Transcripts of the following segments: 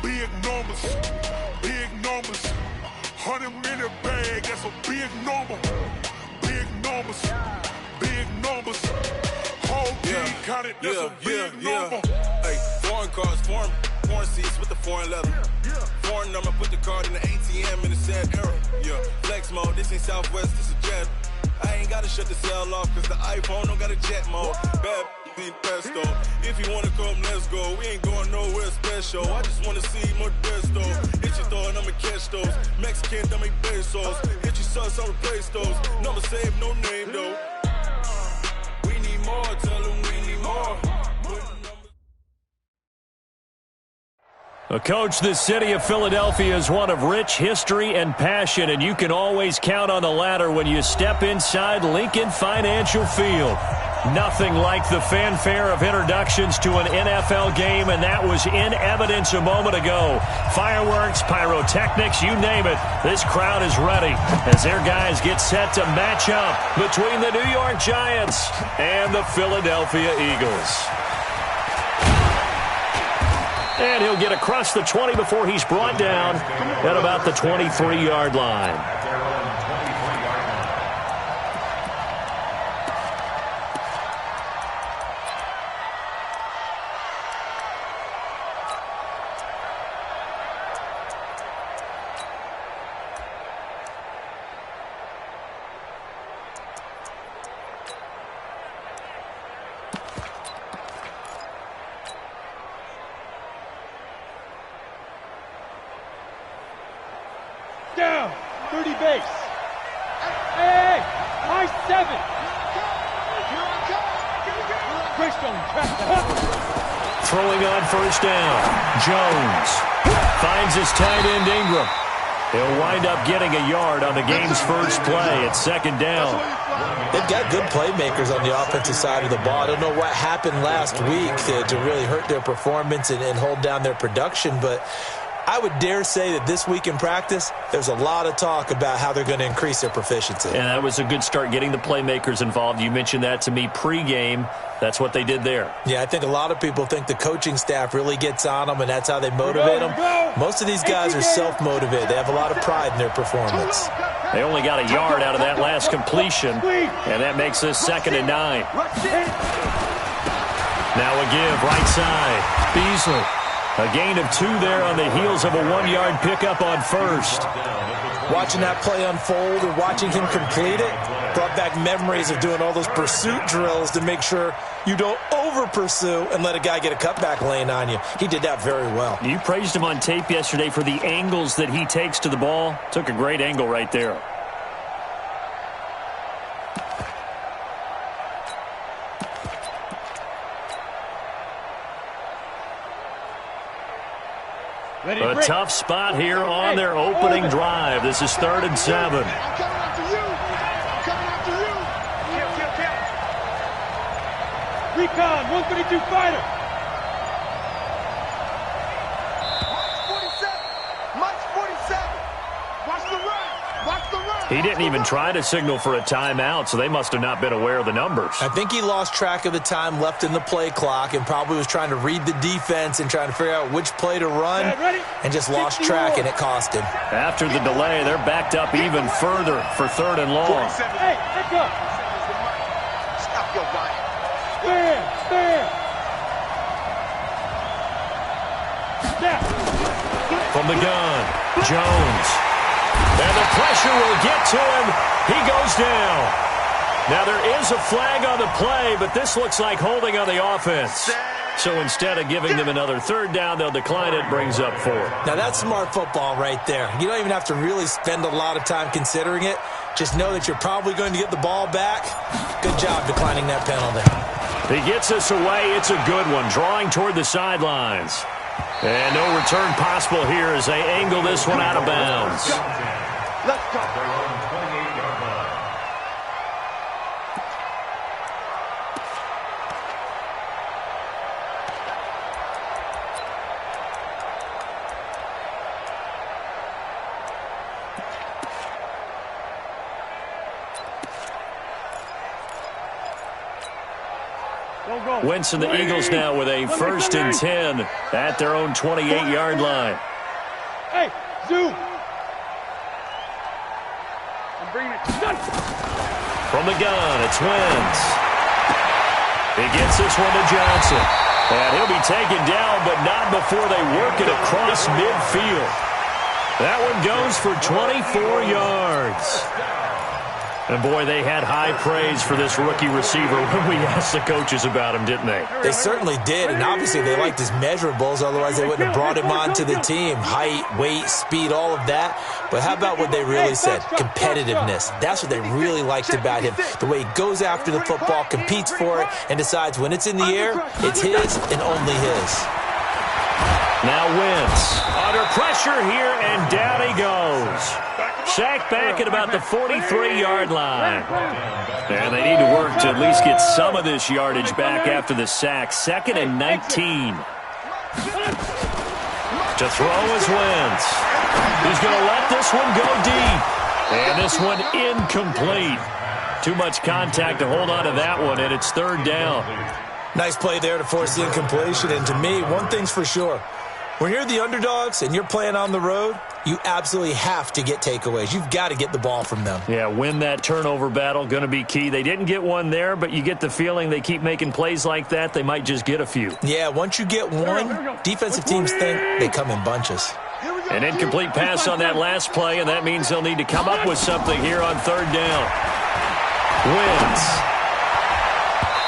big numbers, big numbers. 100-minute bag, that's a big number. Big numbers, big numbers. Whole team counted, that's a big number. Hey, foreign cars, foreign seats with the foreign leather. Foreign number, put the card in the ATM in the sad era. Yeah, flex mode, this ain't Southwest, this a jet. I ain't gotta shut the cell off, cause the iPhone don't got a jet mode. Bad ain't pesto. If you wanna come, let's go. We ain't going nowhere special. I just wanna see Modesto. Hit your thought, I'ma catch those. Mexican, don't make pesos. Hit your sus, I'll replace those. Number saved, no name though. We need more, tell them we need more. Coach, the city of Philadelphia is one of rich history and passion, and you can always count on the latter when you step inside Lincoln Financial Field. Nothing like the fanfare of introductions to an NFL game, and that was in evidence a moment ago. Fireworks, pyrotechnics, you name it. This crowd is ready as their guys get set to match up between the New York Giants and the Philadelphia Eagles. And he'll get across the 20 before he's brought down at about the 23-yard line. Down, 30 base. Hey, high 7. Throwing on first down. Jones finds his tight end Ingram. He'll wind up getting a yard on the game's first play at second down. They've got good playmakers on the offensive side of the ball. I don't know what happened last week to really hurt their performance and hold down their production, but I would dare say that this week in practice, there's a lot of talk about how they're going to increase their proficiency. And that was a good start getting the playmakers involved. You mentioned that to me pregame. That's what they did there. Yeah, I think a lot of people think the coaching staff really gets on them, and that's how they motivate them. Most of these guys are self-motivated. They have a lot of pride in their performance. They only got a yard out of that last completion, and that makes this 2nd and 9. Now a give, right side. Beasley. A gain of 2 there on the heels of a 1-yard pickup on first. Watching that play unfold or watching him complete it brought back memories of doing all those pursuit drills to make sure you don't over-pursue and let a guy get a cutback lane on you. He did that very well. You praised him on tape yesterday for the angles that he takes to the ball. Took a great angle right there. A tough spot here on their opening drive. This is 3rd and 7. I'm coming after you. I'm coming after you. Recon, 132 fighter. March 47. Watch the run. Watch the run. He didn't even try to signal for a timeout, so they must have not been aware of the numbers. I think he lost track of the time left in the play clock and probably was trying to read the defense and trying to figure out which play to run and just lost track, and it cost him. After the delay, they're backed up even further for 3rd and long. Hey, let's go. Stop your body. Stand. From the gun, Jones. And the pressure will get to him. He goes down. Now there is a flag on the play, but this looks like holding on the offense. So instead of giving them another 3rd down, they'll decline it, brings up 4. Now that's smart football right there. You don't even have to really spend a lot of time considering it. Just know that you're probably going to get the ball back. Good job declining that penalty. He gets us away. It's a good one, drawing toward the sidelines. And no return possible here as they angle this one out of bounds. Let's go. Wentz and the Eagles now with a 1st and 10 at their own 28-yard line. Hey, zoom. I'm bringing it. From the gun, it's Wentz. He gets this one to Johnson. And he'll be taken down, but not before they work it across midfield. That one goes for 24 yards. And, boy, they had high praise for this rookie receiver when we asked the coaches about him, didn't they? They certainly did, and obviously they liked his measurables. Otherwise, they wouldn't have brought him onto the team. Height, weight, speed, all of that. But how about what they really said? Competitiveness. That's what they really liked about him. The way he goes after the football, competes for it, and decides when it's in the air, it's his and only his. Now Wentz under pressure here, and down he goes. Sacked back at about the 43-yard line. And they need to work to at least get some of this yardage back after the sack. 2nd and 19. To throw is Wentz. He's going to let this one go deep. And this one incomplete. Too much contact to hold on to that one, and it's 3rd down. Nice play there to force the incompletion. And to me, one thing's for sure. When you're the underdogs and you're playing on the road, you absolutely have to get takeaways. You've got to get the ball from them. Yeah, win that turnover battle, going to be key. They didn't get one there, but you get the feeling they keep making plays like that, they might just get a few. Yeah, once you get one, defensive teams think they come in bunches. An incomplete pass on that last play, and that means they'll need to come up with something here on 3rd down. Wins.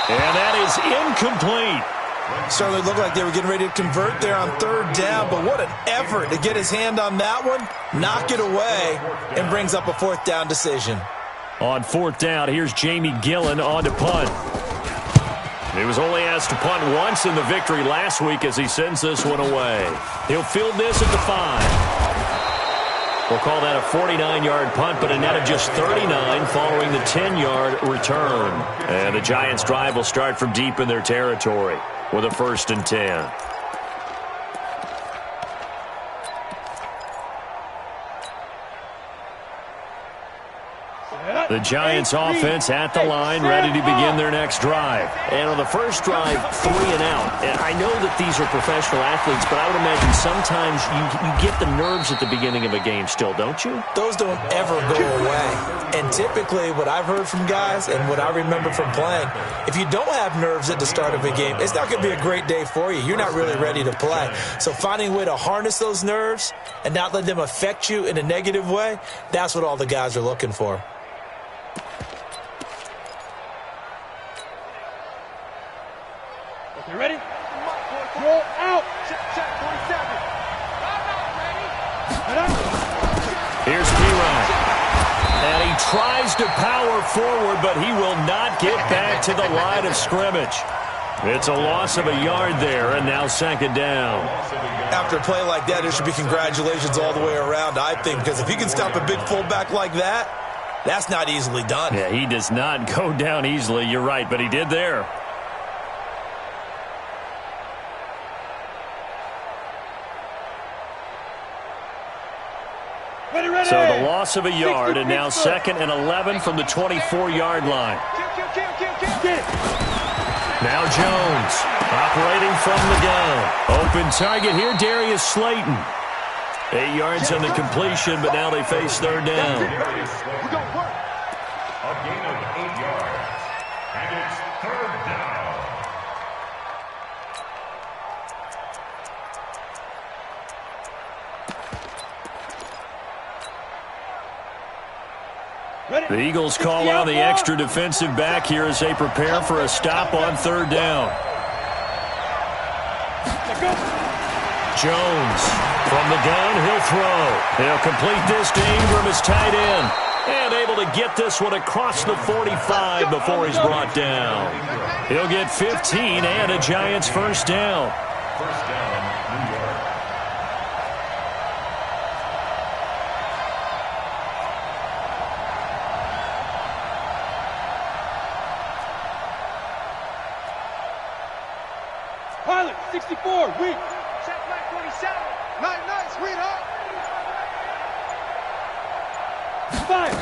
And that is incomplete. Certainly looked like they were getting ready to convert there on 3rd down, but what an effort to get his hand on that one, knock it away, and brings up a 4th down decision. On 4th down, here's Jamie Gillen on to punt. He was only asked to punt once in the victory last week as he sends this one away. He'll field this at the 5. We'll call that a 49-yard punt, but a net of just 39 following the 10-yard return. And the Giants' drive will start from deep in their territory with a 1st and 10. The Giants offense at the line, ready to begin their next drive. And on the first drive, 3 and out. And I know that these are professional athletes, but I would imagine sometimes you get the nerves at the beginning of a game still, don't you? Those don't ever go away. And typically what I've heard from guys and what I remember from playing, if you don't have nerves at the start of a game, it's not going to be a great day for you. You're not really ready to play. So finding a way to harness those nerves and not let them affect you in a negative way, that's what all the guys are looking for. You ready? Roll out. Check 47. Here's P-Ryan. And he tries to power forward, but he will not get back to the line of scrimmage. It's a loss of a yard there, and now 2nd down. After a play like that, there should be congratulations all the way around, I think, because if he can stop a big fullback like that, that's not easily done. Yeah, he does not go down easily. You're right, but he did there. So the loss of a yard, and now 2nd and 11 from the 24-yard line. Now Jones, operating from the gun. Open target here, Darius Slayton. 8 yards on the completion, but now they face 3rd down. A gain of 8 yards, and it's 3rd down. The Eagles call on the extra defensive back here as they prepare for a stop on 3rd down. Jones from the gun, he'll throw. He'll complete this to Ingram as tight end. And able to get this one across the 45 before he's brought down. He'll get 15 and a Giants 1st down. 1st down, New York. Pilot, 64, weak. Check back 47. Nice, sweetheart. Fire.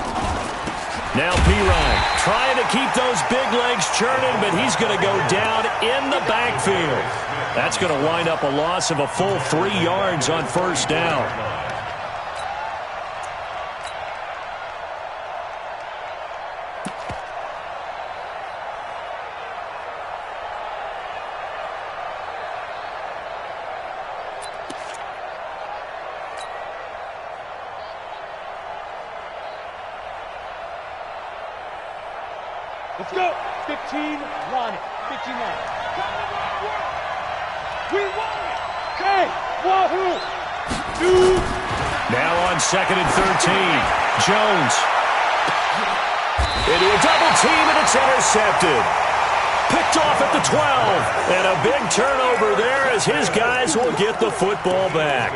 Now Pirine trying to keep those big legs churning, but he's going to go down in the backfield. That's going to wind up a loss of a full 3 yards on first down. Let's go. 15, run it. 15 line. We won it. Hey, wahoo. Dude. Now on 2nd and 13. Jones. Into a double team, and it's intercepted. Picked off at the 12. And a big turnover there as his guys will get the football back.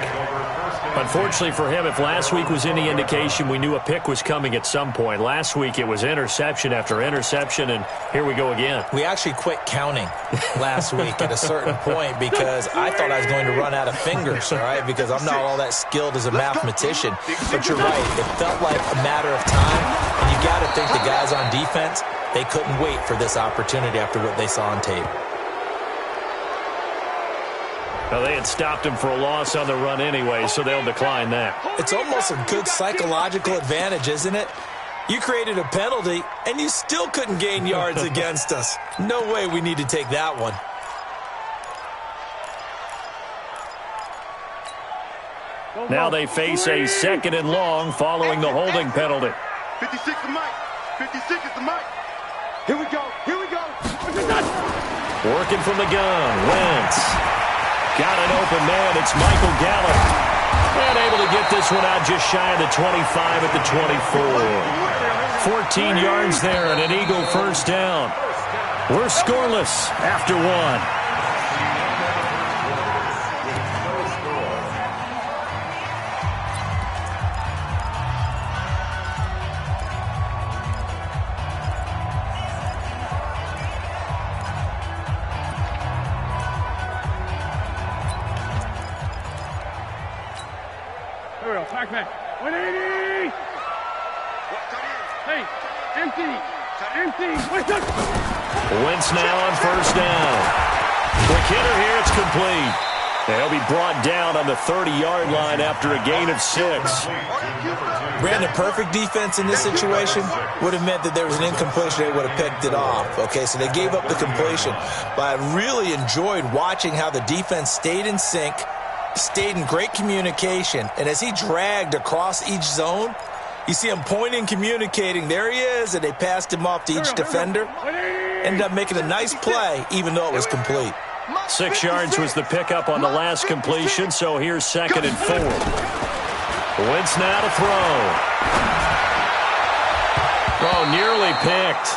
Unfortunately for him, if last week was any indication, we knew a pick was coming at some point. Last week it was interception after interception, and here we go again. We actually quit counting last week at a certain point because I thought I was going to run out of fingers, all right, because I'm not all that skilled as a mathematician. But you're right. It felt like a matter of time, and you got to think the guys on defense, they couldn't wait for this opportunity after what they saw on tape. Well, they had stopped him for a loss on the run anyway, so they'll decline that. It's almost a good psychological advantage, isn't it? You created a penalty, and you still couldn't gain yards against us. No way we need to take that one. Now they face a 2nd and long following the holding penalty. 56 the mic. 56 is the mic. Here we go. Here we go. Working from the gun. Wentz. Got an open man. It's Michael Gallup. And able to get this one out just shy of the 25 at the 24. 14 yards there and an Eagle first down. We're scoreless after one. Pac-Man. 180. Hey, empty. Wentz now on first down. Quick hitter here. It's complete. They'll be brought down on the 30-yard line after a gain of 6. Brandon, perfect defense in this situation would have meant that there was an incompletion. They would have picked it off. Okay, so they gave up the completion. But I really enjoyed watching how the defense stayed in sync, stayed in great communication, and as he dragged across each zone, you see him pointing, communicating. There he is, and they passed him off to each defender. Ended up making a nice play, even though it was complete. 6 yards was the pickup on the last completion, so here's 2nd and 4. Wentz now to throw. Oh, nearly picked.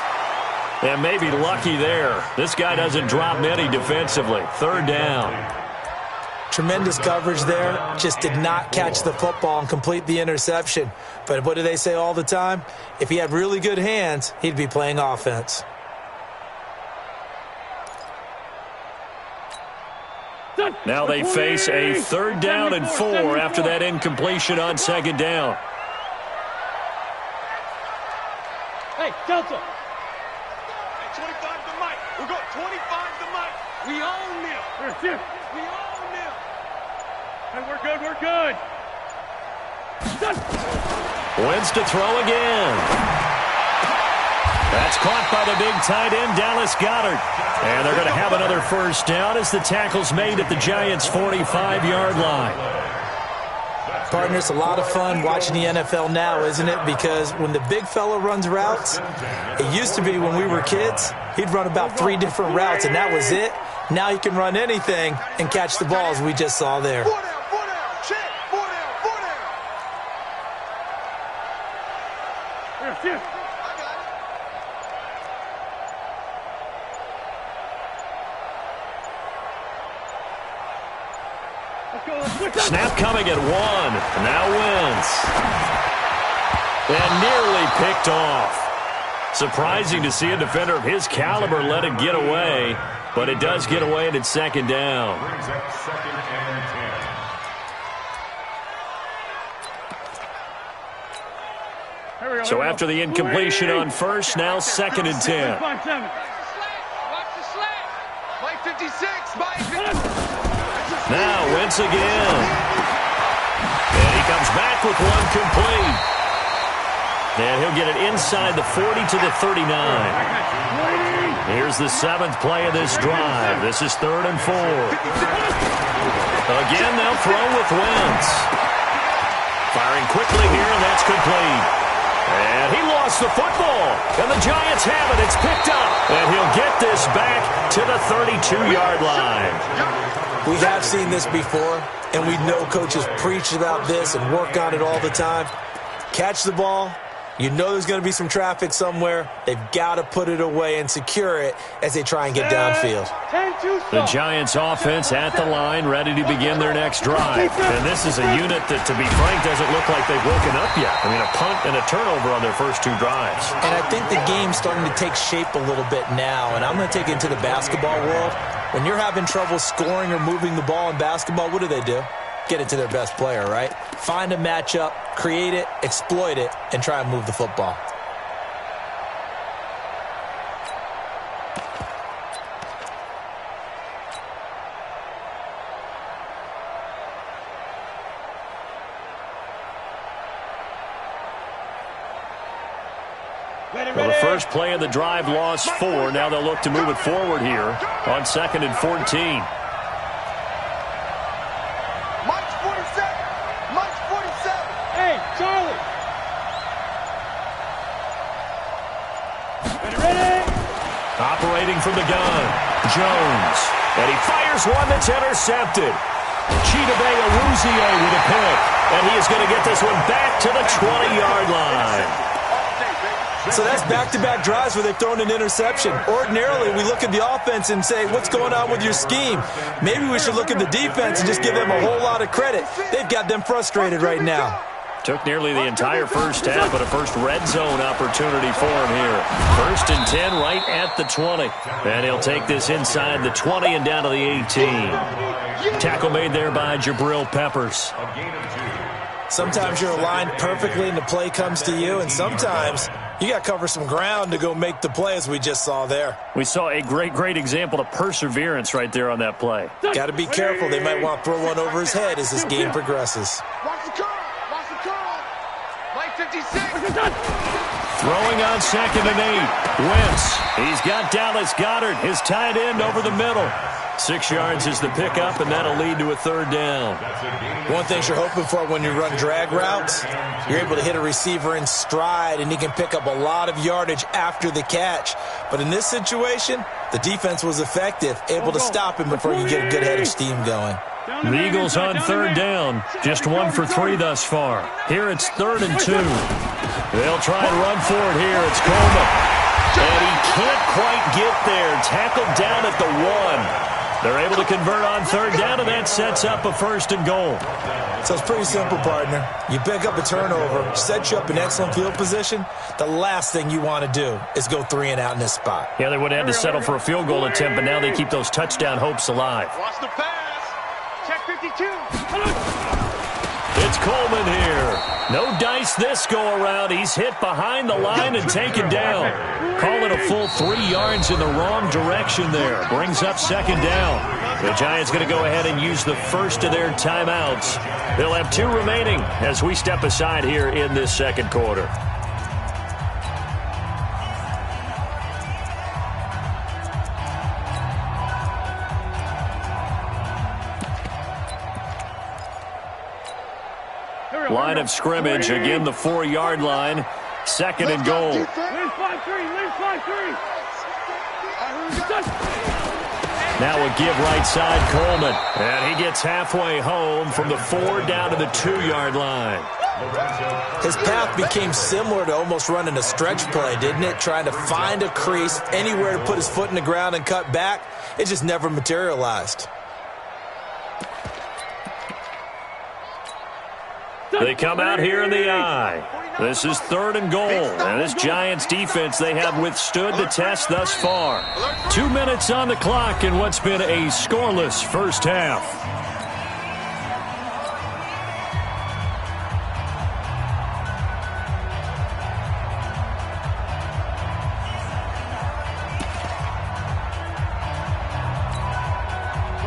And maybe lucky there. This guy doesn't drop many defensively. 3rd down. Tremendous coverage there. Just did not catch the football and complete the interception. But what do they say all the time? If he had really good hands, he'd be playing offense. Now they face a 3rd down and 4 after that incompletion on 2nd down. Hey, Delta. Hey, 25 to Mike. We got 25 to Mike. We own them. We own them. Hey, we're good. We're good. Wentz to throw again. That's caught by the big tight end, Dallas Goedert. And they're going to have another first down as the tackle's made at the Giants' 45-yard line. Partner, it's a lot of fun watching the NFL now, isn't it? Because when the big fella runs routes, it used to be when we were kids, he'd run about 3 different routes, and that was it. Now he can run anything and catch the ball, as we just saw there. 4 down, check, 4 down. Here. Snap coming at 1. Now Wentz. And nearly picked off. Surprising to see a defender of his caliber let it get away, but it does get away and it's 2nd down. So after the incompletion on first, now 2nd and 10. Watch the slant. Mike 56. Now Wentz again. And he comes back with one complete. And he'll get it inside the 40 to the 39. Here's the 7th play of this drive. This is 3rd and 4. Again, they'll throw with Wentz. Firing quickly here, and that's complete. And he lost the football. And the Giants have it. It's picked up. And he'll get this back to the 32-yard line. We have seen this before, and we know coaches preach about this and work on it all the time. Catch the ball. You know there's going to be some traffic somewhere. They've got to put it away and secure it as they try and get downfield. The Giants offense at the line, ready to begin their next drive. And this is a unit that, to be frank, doesn't look like they've woken up yet. I mean, a punt and a turnover on their first 2 drives. And I think the game's starting to take shape a little bit now, and I'm going to take it into the basketball world. When you're having trouble scoring or moving the ball in basketball, what do? Get it to their best player, right? Find a matchup, create it, exploit it, and try and move the football. Well, the first play of the drive lost 4. Now they'll look to move it forward here on 2nd and 14. Charlie. Operating from the gun, Jones. And he fires one that's intercepted. Chidobe Awuzie with a pick. And he is going to get this one back to the 20-yard line. So that's back-to-back drives where they've thrown an interception. Ordinarily, we look at the offense and say, what's going on with your scheme? Maybe we should look at the defense and just give them a whole lot of credit. They've got them frustrated right now. Took nearly the entire first half, but a first red zone opportunity for him here. 1st and 10 right at the 20. And he'll take this inside the 20 and down to the 18. Tackle made there by Jabril Peppers. Sometimes you're aligned perfectly and the play comes to you, and sometimes you got to cover some ground to go make the play, as we just saw there. We saw a great example of perseverance right there on that play. Got to be careful. They might want to throw one over his head as this game progresses. Watch the curl. Watch the curl. Mike 56. Throwing on 2nd and 8. Wentz. He's got Dallas Goedert, his tight end, over the middle. 6 yards is the pickup, and that'll lead to a 3rd down. One thing you're hoping for when you run drag routes, you're able to hit a receiver in stride, and he can pick up a lot of yardage after the catch. But in this situation, the defense was effective, able to stop him before you get a good head of steam going. The Eagles on 3rd down. Just 1 for 3 thus far. Here it's 3rd and 2. They'll try and run for it here. It's Coleman. And he can't quite get there. Tackled down at the 1. They're able to convert on 3rd down, and that sets up a 1st and goal. So it's pretty simple, partner. You pick up a turnover, set you up in excellent field position. The last thing you want to do is go 3 and out in this spot. Yeah, they would have had to settle for a field goal attempt, but now they keep those touchdown hopes alive. Watch the pass. Check 52. It's Coleman here. No dice this go-around. He's hit behind the line and taken down. Call it a full 3 yards in the wrong direction there. Brings up 2nd down. The Giants going to go ahead and use the first of their timeouts. They'll have 2 remaining as we step aside here in this 2nd quarter. Line of scrimmage, again the 4-yard line. 2nd and goal. Now a give right side, Coleman. And he gets halfway home from the 4 down to the 2-yard line. His path became similar to almost running a stretch play, didn't it? Trying to find a crease, anywhere to put his foot in the ground and cut back. It just never materialized. They come out here in the eye. This is 3rd and goal. And this Giants defense, they have withstood the test thus far. 2 minutes on the clock in what's been a scoreless first half.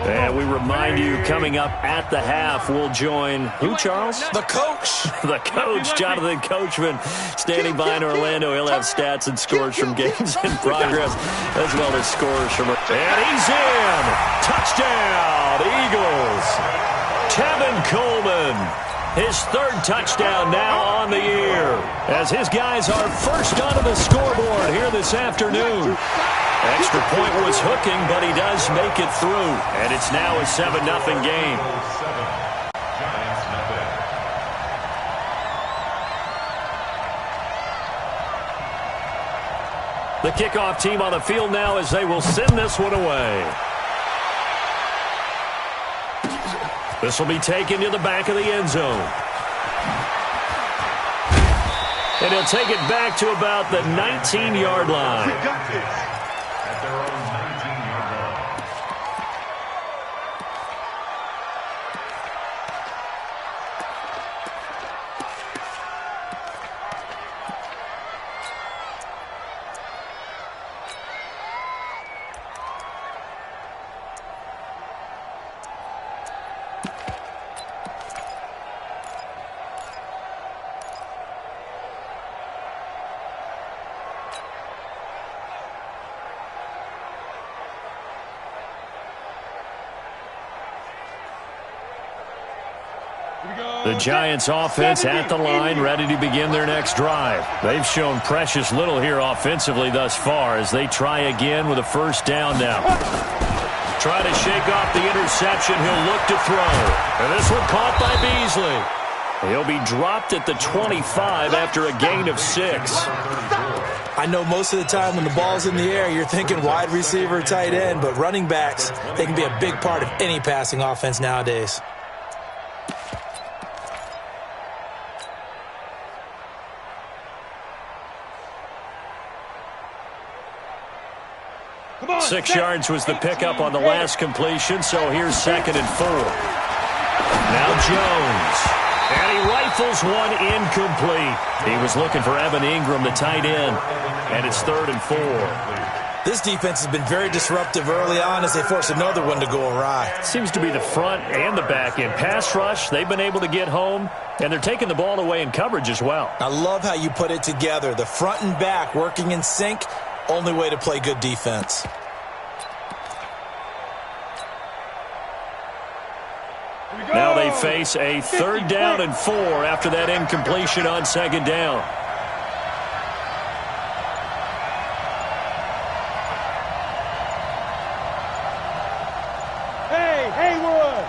And we remind you, coming up at the half, we'll join who, Charles? The coach. The coach, Jonathan Coachman, standing by in Orlando. He'll have stats and scores from games in progress, as well as scores from... And he's in! Touchdown, Eagles! Tevin Coleman, his third touchdown now on the year, as his guys are first onto the scoreboard here this afternoon. Extra point was hooking, but he does make it through. And it's now a 7-0 game. The kickoff team on the field now as they will send this one away. This will be taken to the back of the end zone. And he'll take it back to about the 19-yard line. At their own 19-yard line. The Giants offense at the line, ready to begin their next drive. They've shown precious little here offensively thus far as they try again with a first down now. Try to shake off the interception. He'll look to throw. And this one caught by Beasley. He'll be dropped at the 25 after a gain of 6. I know most of the time when the ball's in the air, you're thinking wide receiver, tight end, but running backs, they can be a big part of any passing offense nowadays. On, 6 yards was the pickup on the last completion, so here's 2nd and 4. Now Jones. And he rifles one incomplete. He was looking for Evan Ingram, the tight end, and it's 3rd and 4. This defense has been very disruptive early on as they force another one to go awry. Seems to be the front and the back end. Pass rush, they've been able to get home, and they're taking the ball away in coverage as well. I love how you put it together. The front and back working in sync, only way to play good defense. Now they face a 3rd down and 4 after that incompletion on 2nd down. Hey, Haywood!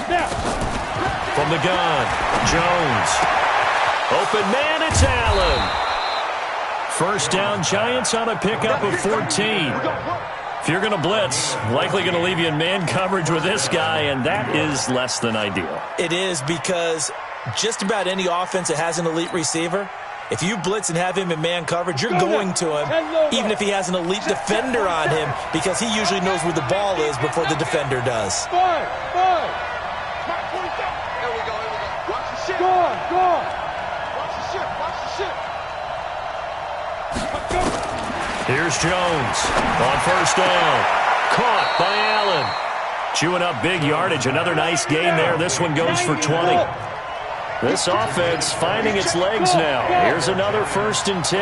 Snap! From the gun, Jones. Open man, it's Allen. First down, Giants on a pickup of 14. If you're going to blitz, likely going to leave you in man coverage with this guy, and that is less than ideal. It is, because just about any offense that has an elite receiver, if you blitz and have him in man coverage, you're going to him, even if he has an elite defender on him, because he usually knows where the ball is before the defender does. Five. There we go. Watch the ship. Go on. Watch the ship. Here's Jones on first down. Caught by Allen. Chewing up big yardage. Another nice gain there. This one goes for 20. This offense finding its legs now. Here's another 1st and 10.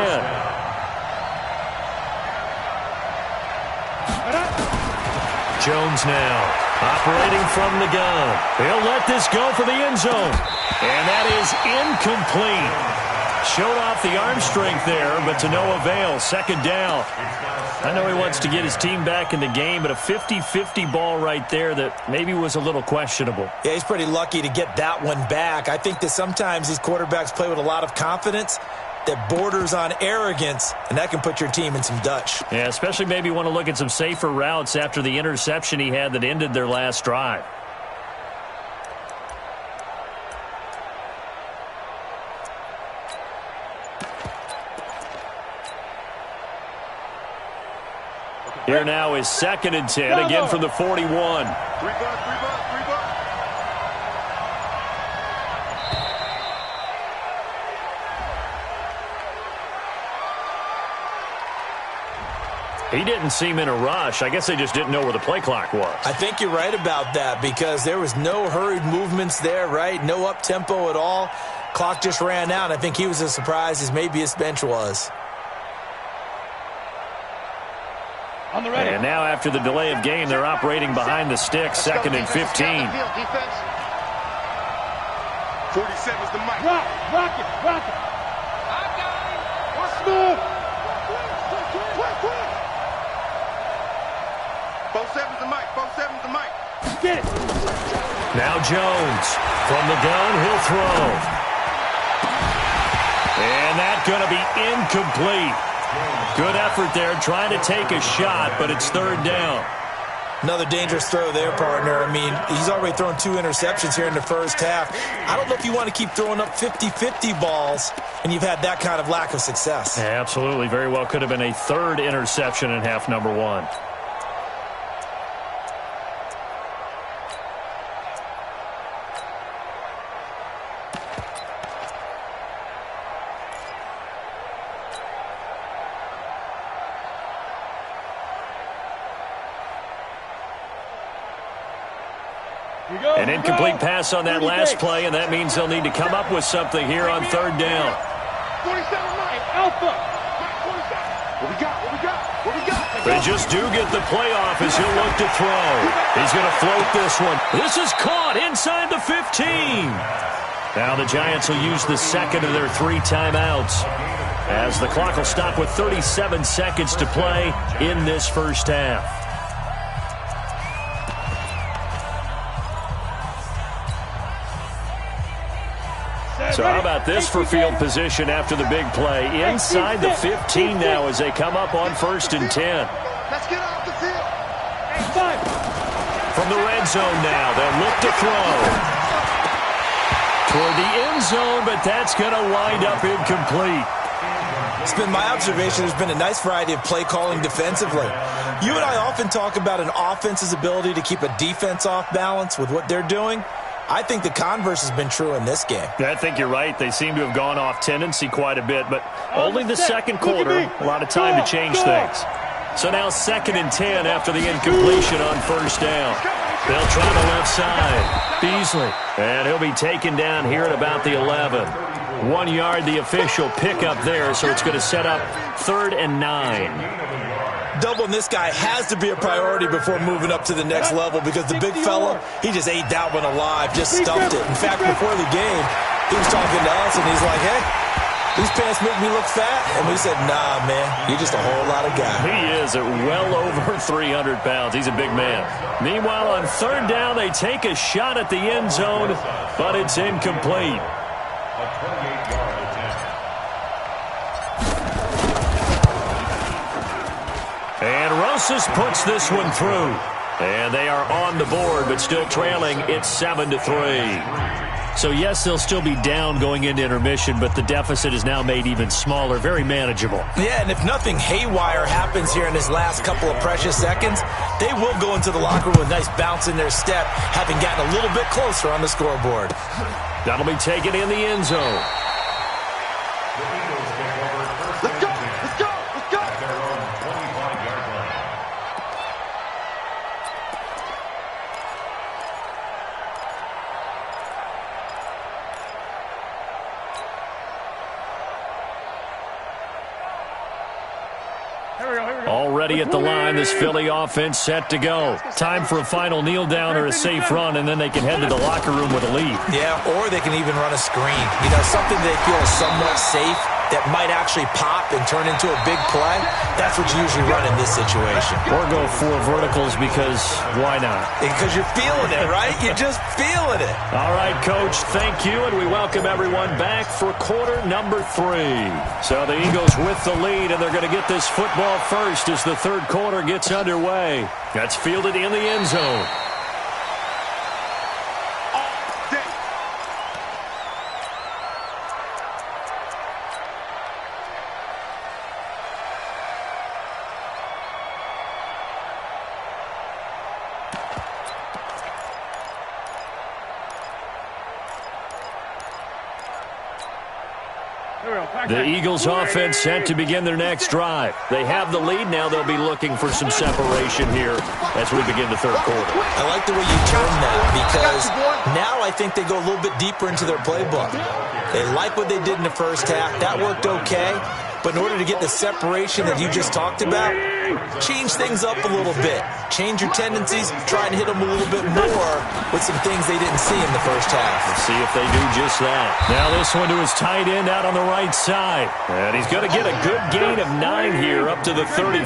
Jones now operating from the gun. He'll let this go for the end zone. And that is incomplete. Showed off the arm strength there, but to no avail. 2nd down. I know he wants to get his team back in the game, but a 50-50 ball right there that maybe was a little questionable. Yeah, he's pretty lucky to get that one back. I think that sometimes these quarterbacks play with a lot of confidence that borders on arrogance, and that can put your team in some Dutch. Yeah, especially maybe want to look at some safer routes after the interception he had that ended their last drive. Here now is 2nd and 10, again from the 41. 3 buck. He didn't seem in a rush. I guess they just didn't know where the play clock was. I think you're right about that because there was no hurried movements there, right? No up-tempo at all. Clock just ran out. I think he was as surprised as maybe his bench was. On the ready. And now after the delay of game, they're operating behind the sticks, 2nd and 15. 47's the mic. Rock it. I got him. Smooth. Quick. 47's the mic. 47's the mic. Get it. Now Jones from the gun, he'll throw. And that's going to be incomplete. Good effort there trying to take a shot, but it's 3rd down. Another dangerous throw there, partner. I mean, he's already thrown 2 interceptions here in the first half. I don't know if you want to keep throwing up 50-50 balls, and you've had that kind of lack of success. Yeah, absolutely. Very well could have been a 3rd interception in half number 1. An incomplete pass on that last play, and that means they'll need to come up with something here on 3rd down. 47 right. Alpha. 47. What we got? They just do get the playoff as he'll look to throw. He's going to float this one. This is caught inside the 15. Now the Giants will use the 2nd of their 3 timeouts as the clock will stop with 37 seconds to play in this first half. So how about this for field position after the big play? Inside the 15 now as they come up on 1st and 10. Let's get off the field. From the red zone now, they'll look to throw. Toward the end zone, but that's going to wind up incomplete. It's been my observation there's been a nice variety of play calling defensively. You and I often talk about an offense's ability to keep a defense off balance with what they're doing. I think the converse has been true in this game. I think you're right. They seem to have gone off tendency quite a bit, but only the 2nd quarter, a lot of time to change things. So now 2nd and 10 after the incompletion on 1st down. They'll try the left side. Beasley. And he'll be taken down here at about the 11. 1 yard, the official pickup there, so it's going to set up 3rd and 9. Doubling this guy has to be a priority before moving up to the next level because the big fella, he just ate that one alive, just stuffed it. In fact, before the game, he was talking to us, and he's like, hey, these pants make me look fat. And we said, nah, man, you're just a whole lot of guy. He is at well over 300 pounds. He's a big man. Meanwhile, on 3rd down, they take a shot at the end zone, but it's incomplete. And Rosas puts this one through. And they are on the board, but still trailing. It's 7-3. So, yes, they'll still be down going into intermission, but the deficit is now made even smaller, very manageable. Yeah, and if nothing haywire happens here in his last couple of precious seconds, they will go into the locker room with a nice bounce in their step, having gotten a little bit closer on the scoreboard. That'll be taken in the end zone. Let's go. Already at the line, this Philly offense set to go. Time for a final kneel down or a safe run, and then they can head to the locker room with a lead. Yeah, or they can even run a screen. You know, something they feel is somewhat safe that might actually pop and turn into a big play. That's what you usually run in this situation. Or go 4 verticals because why not? Because you're feeling it, right? You're just feeling it. All right, Coach, thank you, and we welcome everyone back for quarter number 3. So the Eagles with the lead, and they're going to get this football first as the 3rd quarter gets underway. That's fielded in the end zone. The Eagles offense set to begin their next drive. They have the lead. Now they'll be looking for some separation here as we begin the third quarter. I like the way you term that because now I think they go a little bit deeper into their playbook. They like what they did in the first half. That worked okay. But in order to get the separation that you just talked about, change things up a little bit. Change your tendencies, try and hit them a little bit more with some things they didn't see in the first half. Let's see if they do just that. Now this one to his tight end out on the right side. And he's going to get a good gain of 9 here up to the 34.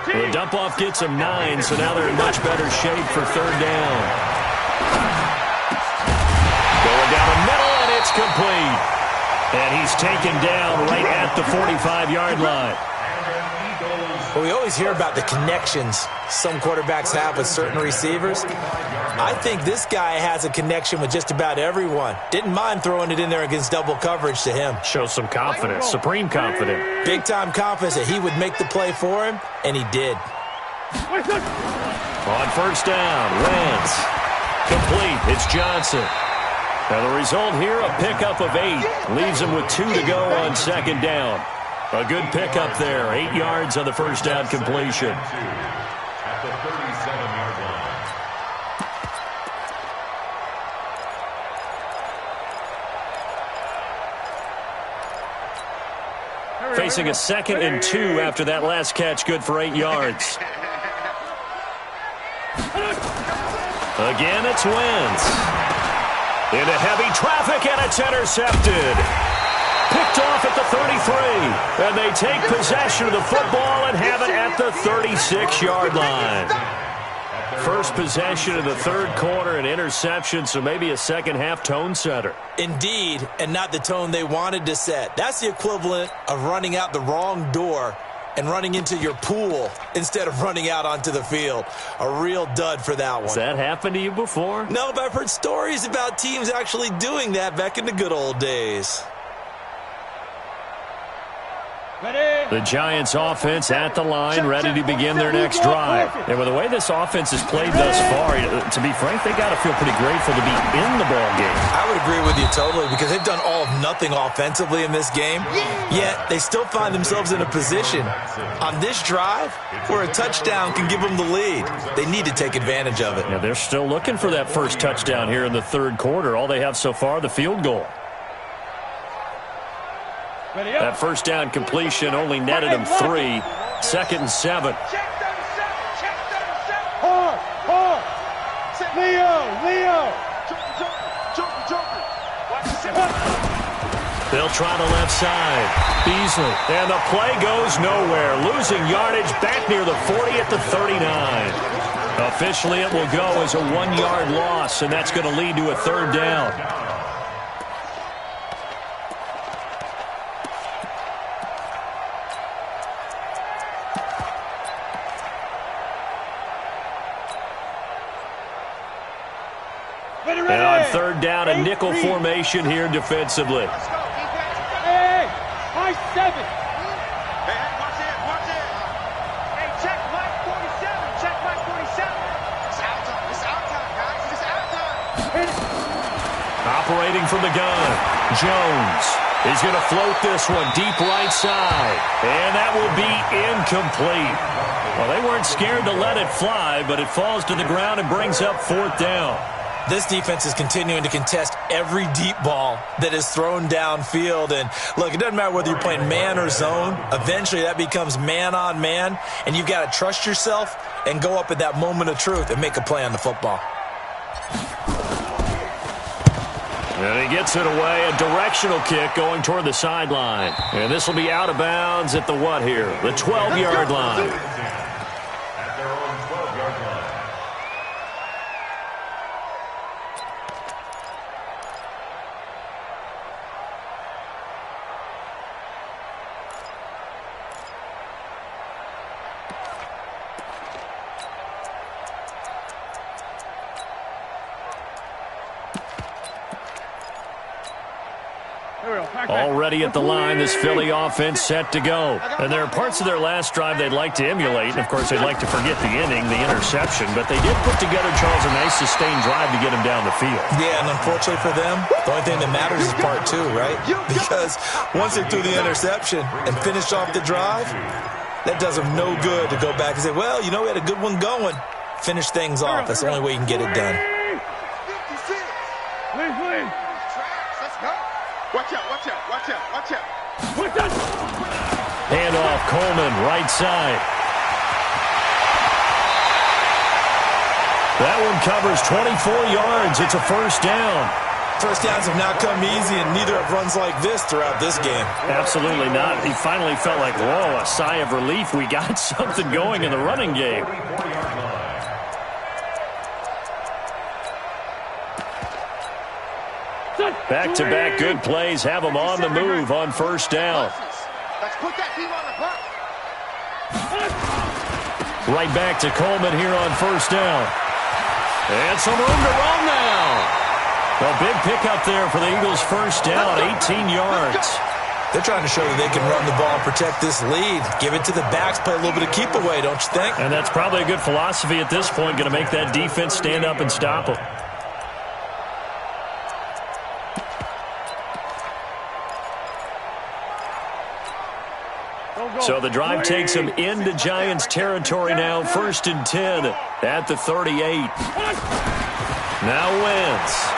The dump-off gets him 9, so now they're in much better shape for third down. Going down the middle, and it's complete. And he's taken down right at the 45-yard line. Well, we always hear about the connections some quarterbacks have with certain receivers. I think this guy has a connection with just about everyone. Didn't mind throwing it in there against double coverage to him. Shows some confidence, supreme confidence. Big-time confidence that he would make the play for him, and he did. On first down, Wentz. Complete. It's Johnson. Now the result here, a pickup of 8. Leaves him with 2 to go on second down. A good pickup there. 8 yards on the first down completion. At the 37-yard line. Facing a 2nd and 2 after that last catch, good for 8 yards. Again, it's Wentz. Into heavy traffic, and it's intercepted. Picked off at the 33. And they take possession of the football and have it at the 36-yard line. First possession of the third quarter, an interception, so maybe a second-half tone setter. Indeed, and not the tone they wanted to set. That's the equivalent of running out the wrong door and running into your pool instead of running out onto the field. A real dud for that one. Has that happened to you before? No, but I've heard stories about teams actually doing that back in the good old days. The Giants offense at the line, ready to begin their next drive. And with the way this offense has played thus far, to be frank, they got to feel pretty grateful to be in the ball game. I would agree with you totally because they've done all of nothing offensively in this game, yet they still find themselves in a position on this drive where a touchdown can give them the lead. They need to take advantage of it. Yeah, they're still looking for that first touchdown here in the third quarter. All they have so far, the field goal. That first down completion only netted him 3. 2nd and 7. Hard. Leo. They'll try the left side. Beasley. And the play goes nowhere. Losing yardage back near the 40 at the 39. Officially, it will go as a 1-yard loss, and that's going to lead to a third down. And on third down, a nickel formation here defensively. Hey, high 7. Hey, watch it. Hey, check Mike 47. Check Mike 47. It's out time, guys. It's out time. Operating from the gun, Jones. He's going to float this one deep right side. And that will be incomplete. Well, they weren't scared to let it fly, but it falls to the ground and brings up fourth down. This defense is continuing to contest every deep ball that is thrown downfield. And, look, it doesn't matter whether you're playing man or zone. Eventually that becomes man on man, and you've got to trust yourself and go up at that moment of truth and make a play on the football. And he gets it away, a directional kick going toward the sideline. And this will be out of bounds at the what here? The 12-yard line. Already at the line, this Philly offense set to go. And there are parts of their last drive they'd like to emulate. And, of course, they'd like to forget the inning, the interception. But they did put together, Charles, a nice sustained drive to get him down the field. Yeah, and unfortunately for them, the only thing that matters is part two, right? Because once they threw the interception and finished off the drive, that does them no good to go back and say, well, you know, we had a good one going. Finish things off. That's the only way you can get it done. Watch out, watch out, watch out, watch out. Hand off Coleman, right side. That one covers 24 yards. It's a first down. First downs have not come easy, and neither have runs like this throughout this game. Absolutely not. He finally felt like, whoa, a sigh of relief. We got something going in the running game. Back-to-back good plays have them on the move on first down. Let's put that team on the clock. Right back to Coleman here on first down. And some room to run now. A big pickup there for the Eagles' first down, 18 yards. They're trying to show that they can run the ball and protect this lead. Give it to the backs, play a little bit of keep away, don't you think? And that's probably a good philosophy at this point, going to make that defense stand up and stop them. So the drive takes them into Giants territory now, 1st and 10 at the 38. Now Wentz.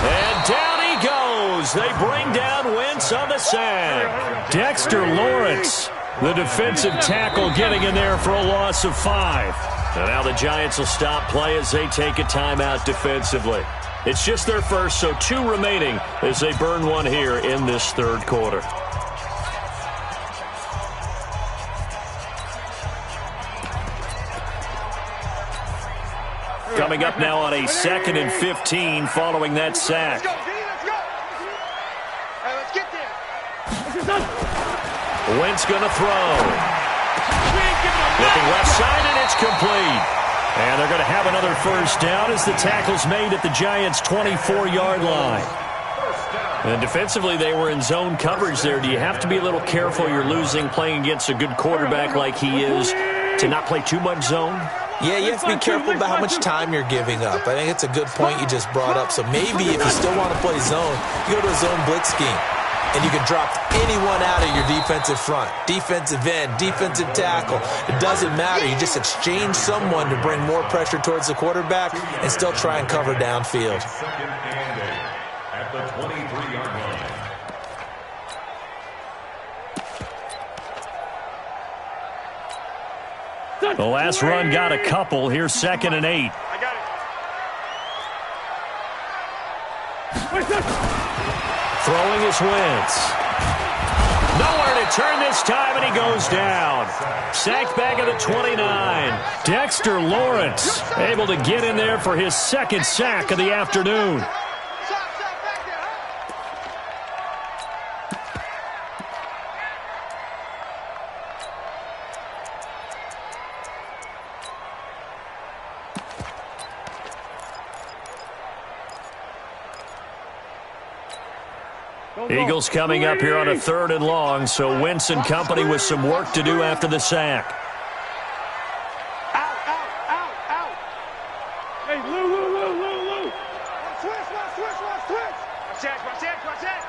And down he goes. They bring down Wentz on the sack. Dexter Lawrence, the defensive tackle, getting in there for a loss of 5. And now the Giants will stop play as they take a timeout defensively. It's just their first, so 2 remaining as they burn one here in this third quarter. Coming up now on a 2nd and 15 following that sack. Let's go. Hey, let's get there. Wentz going to throw. Looking left side, and it's complete. And they're going to have another first down as the tackle's made at the Giants' 24-yard line. And defensively, they were in zone coverage there. Do you have to be a little careful? You're losing playing against a good quarterback like he is to not play too much zone? Yeah, you have to be careful about how much time you're giving up. I think it's a good point you just brought up. So maybe if you still want to play zone, you go to a zone blitz scheme. And you can drop anyone out of your defensive front. Defensive end, defensive tackle. It doesn't matter. You just exchange someone to bring more pressure towards the quarterback and still try and cover downfield. Second and 8 at the 23-yard line. The last run got a couple. Here's 2nd and 8. I got it. Throwing his Wentz. Nowhere to turn this time, and he goes down. Sacked back at the 29. Dexter Lawrence able to get in there for his 2nd sack of the afternoon. Eagles coming up here on a 3rd and long, so Wentz and company with some work to do after the sack. Out. Hey, Lou. Switch. Watch that.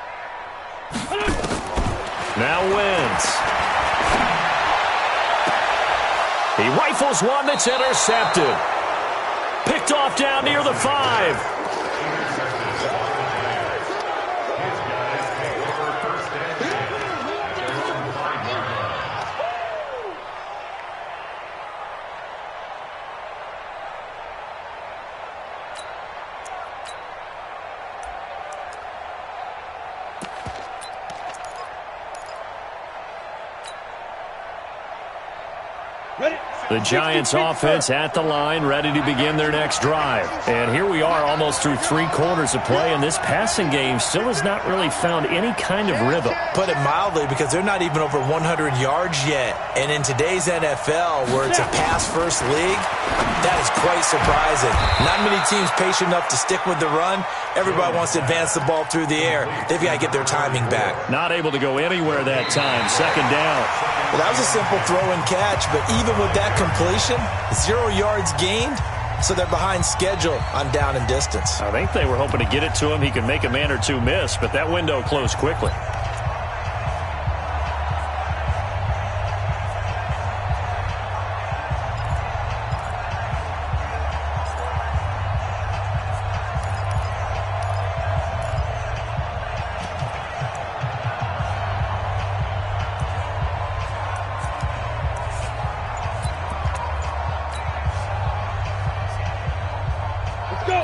Now Wentz. He rifles one that's intercepted. Picked off down near the 5. The Giants offense at the line, ready to begin their next drive. And here we are almost through 3 quarters of play, and this passing game still has not really found any kind of rhythm. Put it mildly, because they're not even over 100 yards yet. And in today's NFL, where it's a pass-first league, that is quite surprising. Not many teams patient enough to stick with the run. Everybody wants to advance the ball through the air. They've got to get their timing back. Not able to go anywhere that time. Second down. Well, that was a simple throw and catch, but even with that completion, 0 yards gained, so they're behind schedule on down and distance. I think they were hoping to get it to him. He could make a man or two miss, but that window closed quickly.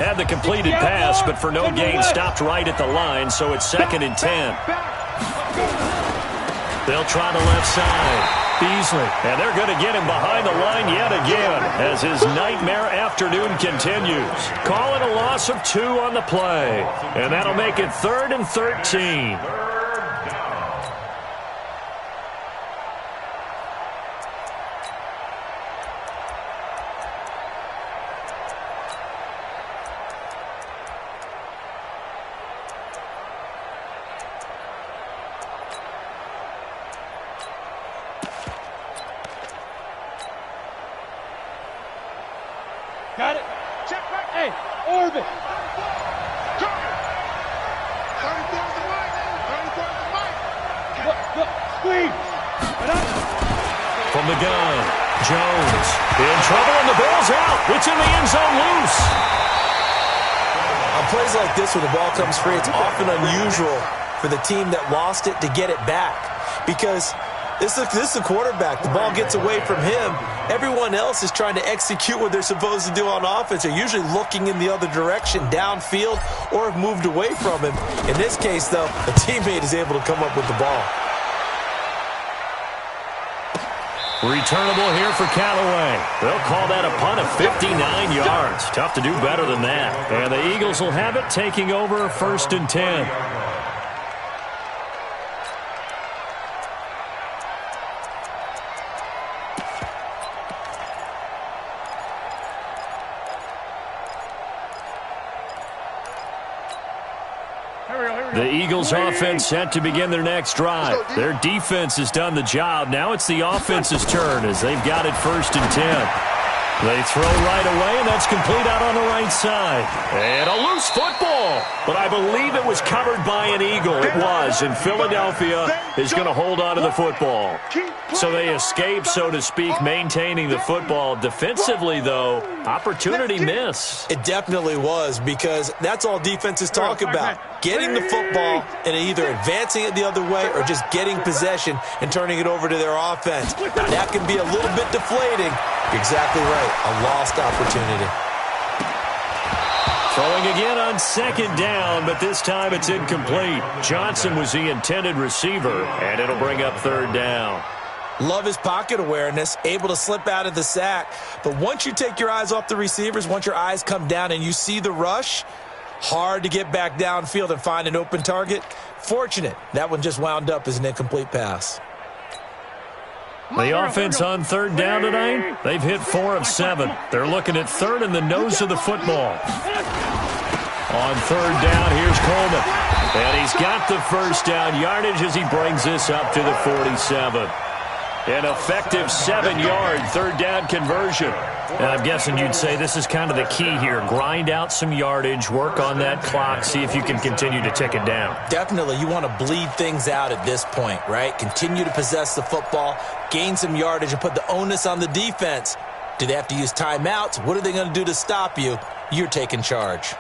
Had the completed pass, but for no gain, stopped right at the line, so it's 2nd and 10. They'll try the left side. Beasley, and they're going to get him behind the line yet again as his nightmare afternoon continues. Call it a loss of 2 on the play, and that'll make it 3rd and 13. Got it. Check back. Hey, orbit. Look, squeeze. From the gun, Jones in trouble, and the ball's out. It's in the end zone loose. On plays like this where the ball comes free, it's often unusual for the team that lost it to get it back, because this is the quarterback. The ball gets away from him. Everyone else is trying to execute what they're supposed to do on offense. They're usually looking in the other direction, downfield, or have moved away from him. In this case, though, a teammate is able to come up with the ball. Returnable here for Callaway. They'll call that a punt of 59 yards. Tough to do better than that. And the Eagles will have it, taking over 1st and 10. The Eagles offense set to begin their next drive. Their defense has done the job. Now it's the offense's turn as they've got it 1st and 10. They throw right away, and that's complete out on the right side. And a loose football. But I believe it was covered by an Eagle. It was, and Philadelphia is going to hold on to the football. So they escape, so to speak, maintaining the football. Defensively, though, opportunity miss. It definitely was, because that's all defenses talk about. Getting the football and either advancing it the other way or just getting possession and turning it over to their offense. That can be a little bit deflating. You're exactly right. A lost opportunity. Throwing again on 2nd down, but this time it's incomplete. Johnson was the intended receiver, and it'll bring up 3rd down. Love his pocket awareness, able to slip out of the sack. But once you take your eyes off the receivers, once your eyes come down and you see the rush, hard to get back downfield and find an open target. Fortunate, that one just wound up as an incomplete pass. The offense on 3rd down tonight, they've hit 4 of 7. They're looking at 3rd in the nose of the football. On 3rd down, here's Coleman. And he's got the 1st down yardage as he brings this up to the 47. An effective 7-yard 3rd down conversion. And I'm guessing you'd say this is kind of the key here. Grind out some yardage, work on that clock, see if you can continue to tick it down. Definitely. You want to bleed things out at this point, right? Continue to possess the football, gain some yardage, and put the onus on the defense. Do they have to use timeouts? What are they going to do to stop you? You're taking charge.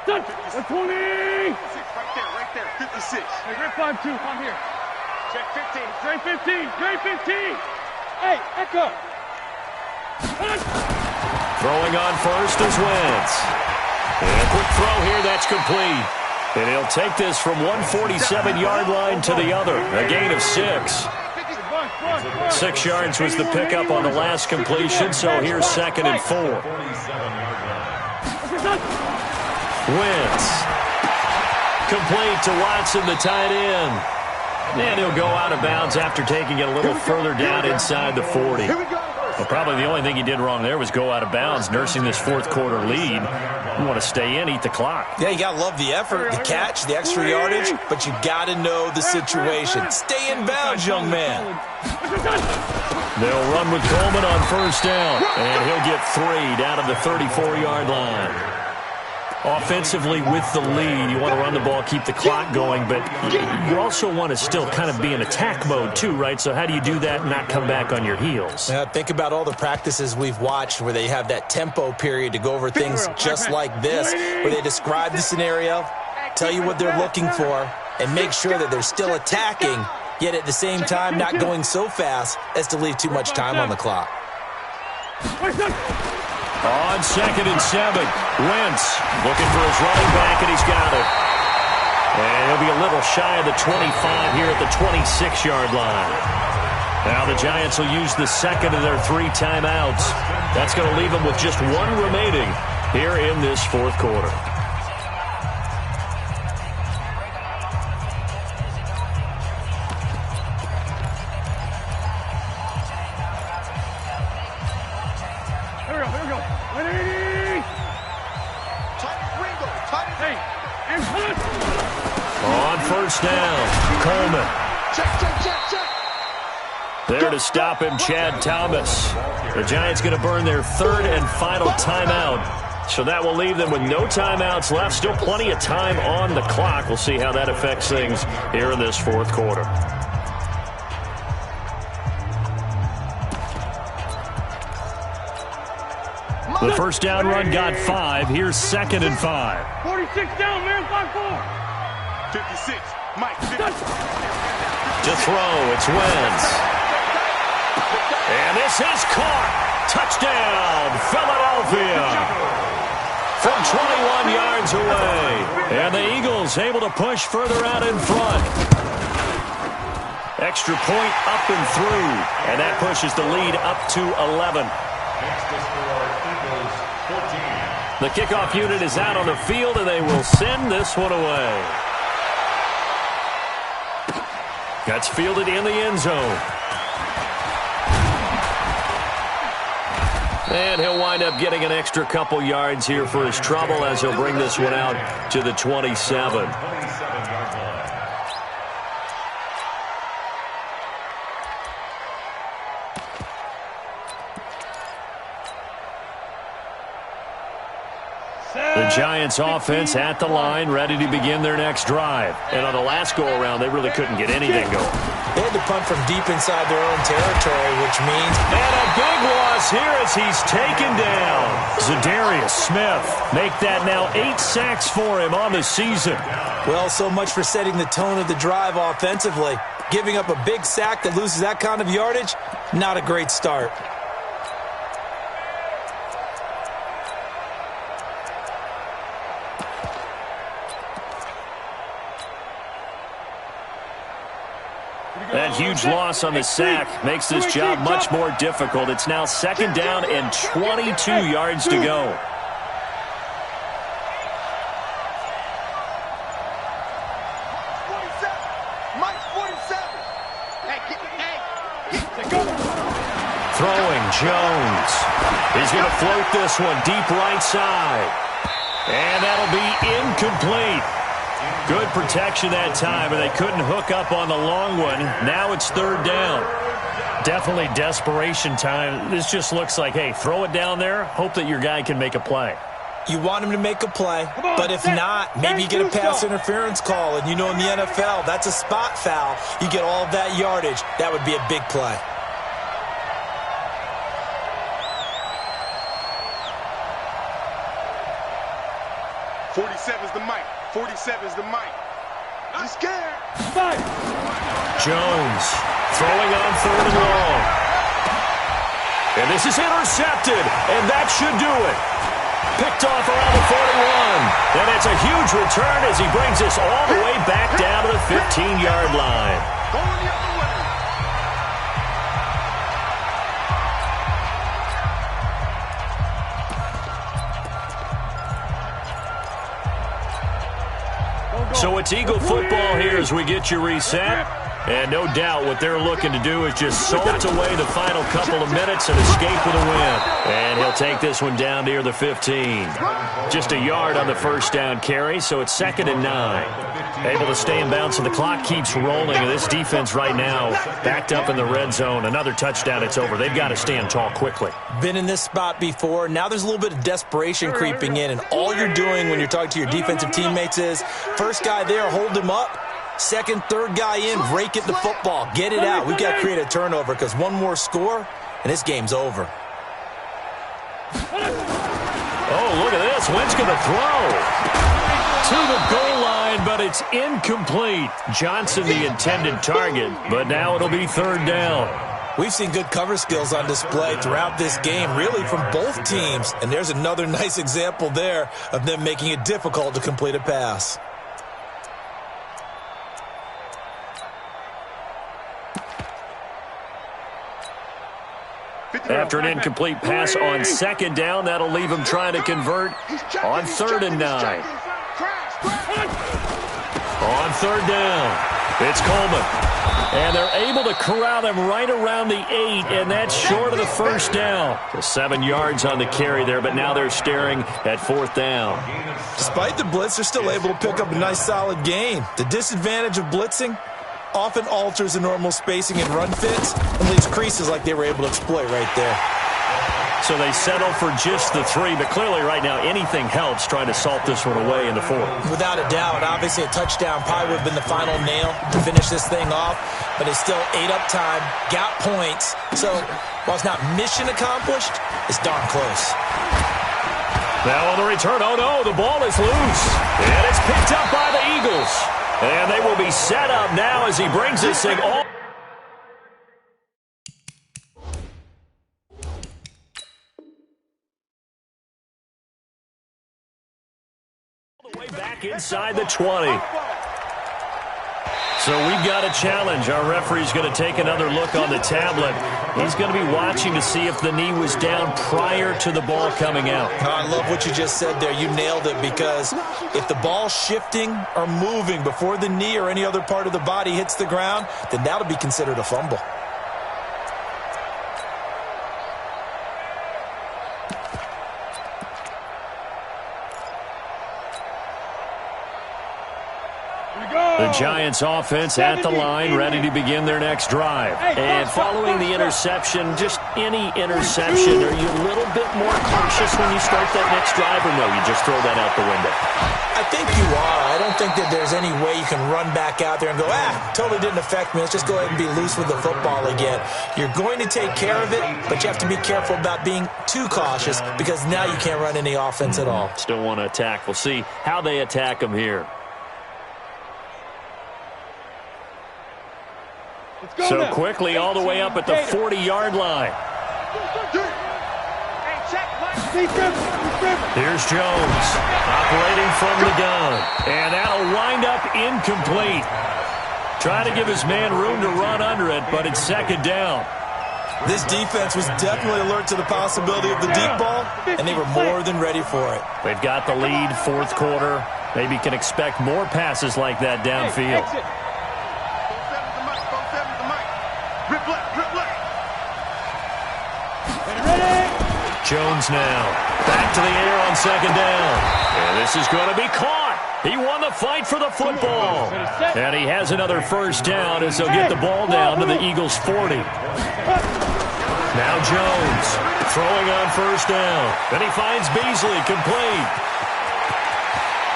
120! Right there, 56. Hey, grab 5-2, I'm here. Check 15. Drain 15. Drain 15. Hey, echo. Throwing on 1st is Wentz. And a quick throw here, that's complete. And he'll take this from 147-yard line to the other. A gain of 6. 6 yards was the pickup on the last completion, so here's 2nd and 4. Wentz. Complete to Watson, the tight end. And he'll go out of bounds after taking it a little further down inside the 40. Well, probably the only thing he did wrong there was go out of bounds, nursing this fourth quarter lead. You want to stay in, eat the clock. Yeah, you got to love the effort, the catch, the extra yardage, but you got to know the situation. Stay in bounds, young man. They'll run with Coleman on first down, and he'll get 3 down to the 34-yard line. Offensively with the lead, you want to run the ball, keep the clock going, but you also want to still kind of be in attack mode too, right? So how do you do that and not come back on your heels? Think about all the practices we've watched where they have that tempo period to go over things just like this, where they describe the scenario, tell you what they're looking for, and make sure that they're still attacking, yet at the same time not going so fast as to leave too much time on the clock. On 2nd and 7, Wentz looking for his running back, and he's got it. And he'll be a little shy of the 25 here at the 26-yard line. Now the Giants will use the second of their 3 timeouts. That's going to leave them with just 1 remaining here in this fourth quarter. On first down, Coleman. There to stop him, Chad Thomas. The Giants going to burn their 3rd and final timeout. So that will leave them with no timeouts left. Still plenty of time on the clock. We'll see how that affects things here in this fourth quarter. The first down run got 5. Here's 2nd and 5. 46 down, man, 5-4. 56, Mike. 50. To throw, it's Wentz. And this is caught. Touchdown, Philadelphia. From 21 yards away. And the Eagles able to push further out in front. Extra point up and through. And that pushes the lead up to 11. The kickoff unit is out on the field, and they will send this one away. That's fielded in the end zone. And he'll wind up getting an extra couple yards here for his trouble as he'll bring this one out to the 27. The Giants offense at the line, ready to begin their next drive. And on the last go-around, they really couldn't get anything going. They had to punt from deep inside their own territory, which means... And a big loss here as he's taken down. Zadarius Smith make that now 8 sacks for him on the season. Well, so much for setting the tone of the drive offensively. Giving up a big sack that loses that kind of yardage, not a great start. That huge loss on the sack makes this job much more difficult. It's now 2nd down and 22 yards to go. Throwing, Jones. He's going to float this one deep right side. And that'll be incomplete. Good protection that time, and they couldn't hook up on the long one. Now it's 3rd down. Definitely desperation time. This just looks like, hey, throw it down there, hope that your guy can make a play. You want him to make a play, but if not, maybe you get a pass interference call, and you know in the NFL, that's a spot foul. You get all of that yardage. That would be a big play. .47's the mic. 47's the mic. I'm scared. Jones throwing on 3rd and long. And this is intercepted, and that should do it. Picked off around the 41. And it's a huge return as he brings us all the way back down to the 15-yard line. Going the other way. So it's Eagle football here as we get you reset. And no doubt what they're looking to do is just salt away the final couple of minutes and escape with a win. And he'll take this one down near the 15. Just a yard on the first down carry, so it's 2nd and 9. Able to stay in bounds, and the clock keeps rolling. And this defense right now backed up in the red zone. Another touchdown, it's over. They've got to stand tall quickly. Been in this spot before. Now there's a little bit of desperation creeping in, and all you're doing when you're talking to your defensive teammates is, first guy there, hold him up. Second, third guy in, rake at the football. Get it out. We've got to create a turnover because one more score, and this game's over. Oh, look at this. Wentz going to throw to the goal line, but it's incomplete. Johnson, the intended target, but now it'll be 3rd down. We've seen good cover skills on display throughout this game, really from both teams. And there's another nice example there of them making it difficult to complete a pass. After an incomplete pass on 2nd down, that'll leave him trying to convert on 3rd and 9. On 3rd down, it's Coleman. And they're able to corral him right around the 8, and that's short of the first down. So 7 yards on the carry there, but now they're staring at 4th down. Despite the blitz, they're still able to pick up a nice solid gain. The disadvantage of blitzing often alters the normal spacing and run fits and leaves creases like they were able to exploit right there. So they settle for just the 3, but clearly right now anything helps trying to salt this one away in the 4th. Without a doubt, obviously a touchdown probably would have been the final nail to finish this thing off, but it's still ate up time, got points. So while it's not mission accomplished, it's darn close. Now on the return, oh no, the ball is loose, and it's picked up by the Eagles. And they will be set up now as he brings this thing all the way back inside the 20. So we've got a challenge. Our referee's going to take another look on the tablet. He's going to be watching to see if the knee was down prior to the ball coming out. I love what you just said there. You nailed it, because if the ball's shifting or moving before the knee or any other part of the body hits the ground, then that'll be considered a fumble. The Giants offense at the line, ready to begin their next drive. And following the interception, just any interception, are you a little bit more cautious when you start that next drive, or no, you just throw that out the window? I think you are. I don't think that there's any way you can run back out there and go, totally didn't affect me. Let's just go ahead and be loose with the football again. You're going to take care of it, but you have to be careful about being too cautious, because now you can't run any offense at all. Still want to attack. We'll see how they attack them here. So quickly all the way up at the 40-yard line. Here's Jones operating from the gun. And that'll wind up incomplete. Trying to give his man room to run under it, but it's 2nd down. This defense was definitely alert to the possibility of the deep ball, and they were more than ready for it. They've got the lead, 4th quarter. Maybe can expect more passes like that downfield. Jones now back to the air on 2nd down. And this is going to be caught. He won the fight for the football. And he has another first down as they'll get the ball down to the Eagles' 40. Now Jones throwing on 1st down. Then he finds Beasley complete.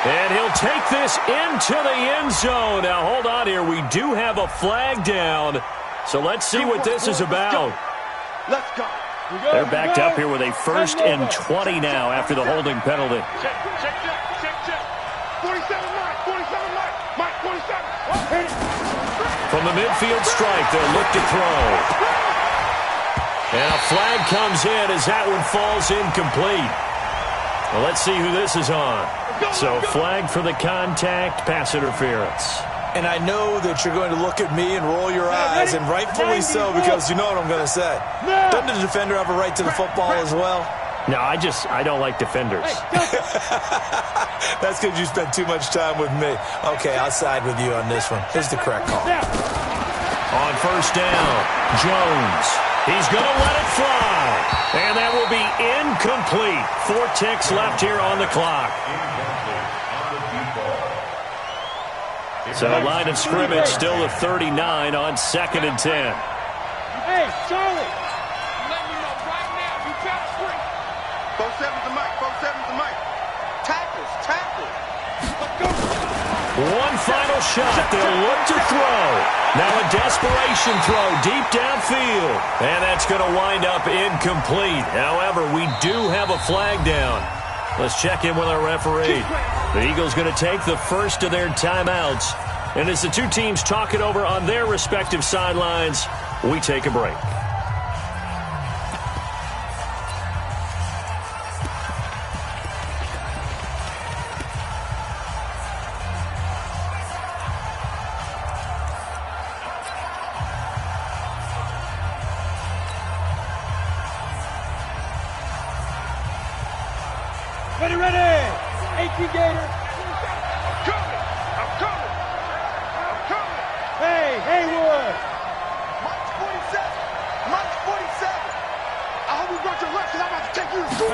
And he'll take this into the end zone. Now hold on here. We do have a flag down. So let's see what this is about. Let's go. They're backed up here with a 1st and 20 now after the holding penalty. Check. 47, Mike, 47. From the midfield strike, they'll look to throw. And a flag comes in as that one falls incomplete. Well, let's see who this is on. So flag for the contact, pass interference. And I know that you're going to look at me and roll your eyes, and rightfully so, because you know what I'm going to say. Doesn't the defender have a right to the football as well? No, I don't like defenders. That's because you spent too much time with me. Okay, I'll side with you on this one. Here's the correct call. On first down, Jones. He's going to let it fly. And that will be incomplete. 4 ticks left here on the clock. So line of scrimmage still a 39 on 2nd and 10. Hey, Charlie. Let me know right now. You got free. 4-7's the mic. 4-7's the mic. Tackles. Tackles. Let's go. One final shot. They'll look to throw. Now a desperation throw deep downfield. And that's going to wind up incomplete. However, we do have a flag down. Let's check in with our referee. The Eagles going to take the first of their timeouts. And as the two teams talk it over on their respective sidelines, we take a break. Ready, ready. 18 Gator. I'm coming. I'm coming. I'm coming. Hey, Haywood. Mike 47. Mike 47. I hope you brought your left because I'm about to take you to school.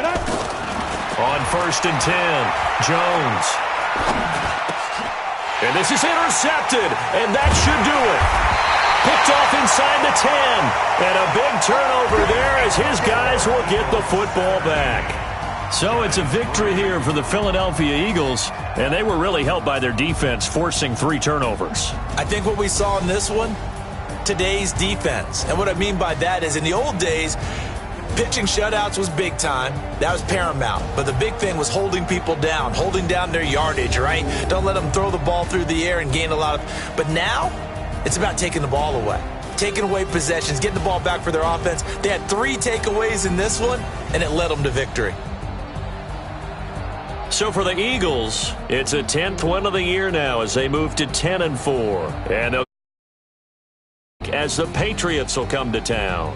On first and 10, Jones. And this is intercepted, and that should do it. Picked off inside the 10. And a big turnover there as his guys will get the football back. So it's a victory here for the Philadelphia Eagles, and they were really helped by their defense, forcing 3 turnovers. I think what we saw in this one, today's defense. And what I mean by that is in the old days, pitching shutouts was big time. That was paramount. But the big thing was holding people down, holding down their yardage, right? Don't let them throw the ball through the air and gain a lot of... But now, it's about taking the ball away. Taking away possessions, getting the ball back for their offense. They had 3 takeaways in this one, and it led them to victory. So for the Eagles, it's a 10th win of the year now as they move to 10-4. And as the Patriots will come to town.